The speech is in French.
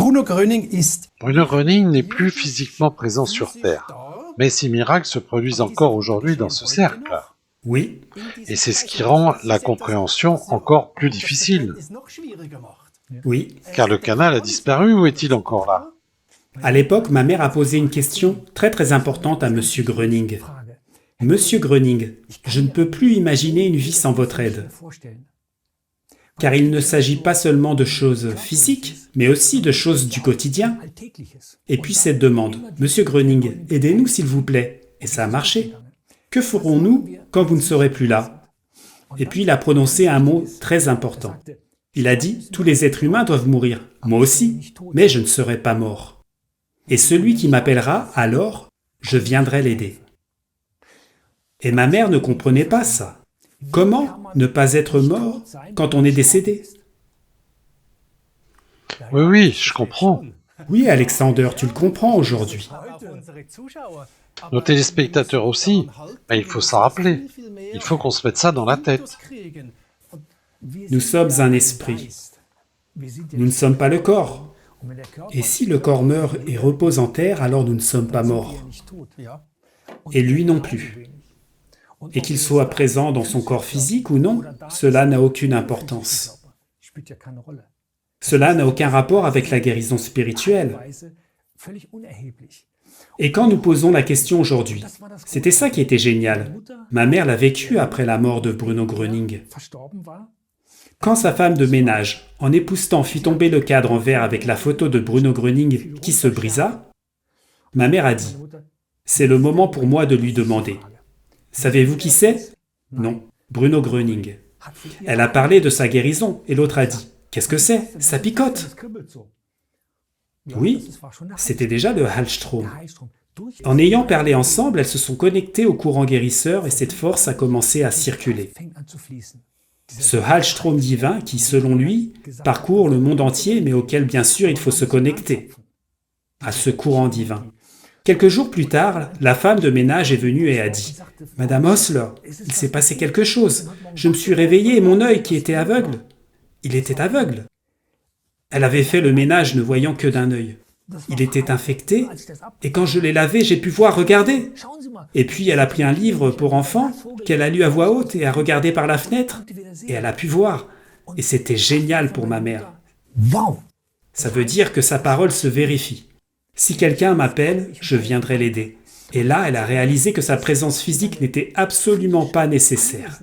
Bruno Gröning ist Bruno Gröning n'est plus physiquement présent sur Terre, mais ces miracles se produisent encore aujourd'hui dans ce cercle. Oui, Et c'est ce qui rend la compréhension encore plus difficile, oui. car le canal a disparu ou est-il encore là? À l'époque, ma mère a posé une question très importante à Monsieur Gröning. Monsieur Gröning, je ne peux plus imaginer une vie sans votre aide. Car il ne s'agit pas seulement de choses physiques, mais aussi de choses du quotidien. Et puis cette demande, Monsieur Gröning, aidez-nous s'il vous plaît. Et ça a marché. Que ferons-nous quand vous ne serez plus là? Et puis il a prononcé un mot très important. Il a dit, tous les êtres humains doivent mourir, moi aussi, mais je ne serai pas mort. Et celui qui m'appellera, alors, je viendrai l'aider. Et ma mère ne comprenait pas ça. Comment ne pas être mort quand on est décédé? Oui, je comprends. Oui, Alexander, tu le comprends aujourd'hui. Nos téléspectateurs aussi, mais il faut s'en rappeler. Il faut qu'on se mette ça dans la tête. Nous sommes un esprit. Nous ne sommes pas le corps. Et si le corps meurt et repose en terre, alors nous ne sommes pas morts. Et lui non plus. Et qu'il soit présent dans son corps physique ou non, cela n'a aucune importance. Cela n'a aucun rapport avec la guérison spirituelle. Et quand nous posons la question aujourd'hui, c'était ça qui était génial. Ma mère l'a vécu après la mort de Bruno Gröning. Quand sa femme de ménage, en époussetant, fit tomber le cadre en verre avec la photo de Bruno Gröning qui se brisa, ma mère a dit « C'est le moment pour moi de lui demander. Savez-vous qui c'est? Non, Bruno Gröning. » Elle a parlé de sa guérison et l'autre a dit « Qu'est-ce que c'est? Ça picote !» Oui, c'était déjà le Heilstrom. En ayant parlé ensemble, elles se sont connectées au courant guérisseur et cette force a commencé à circuler. Ce Heilstrom divin qui, selon lui, parcourt le monde entier mais auquel bien sûr il faut se connecter, à ce courant divin. Quelques jours plus tard, la femme de ménage est venue et a dit « Madame Osler, il s'est passé quelque chose. Je me suis réveillée et mon œil qui était aveugle, il était aveugle. » Elle avait fait le ménage ne voyant que d'un œil. Il était infecté, et quand je l'ai lavé, j'ai pu voir, regardez. Et puis elle a pris un livre pour enfants, qu'elle a lu à voix haute et a regardé par la fenêtre, et elle a pu voir. Et c'était génial pour ma mère. Ça veut dire que sa parole se vérifie. Si quelqu'un m'appelle, je viendrai l'aider. Et là, elle a réalisé que sa présence physique n'était absolument pas nécessaire.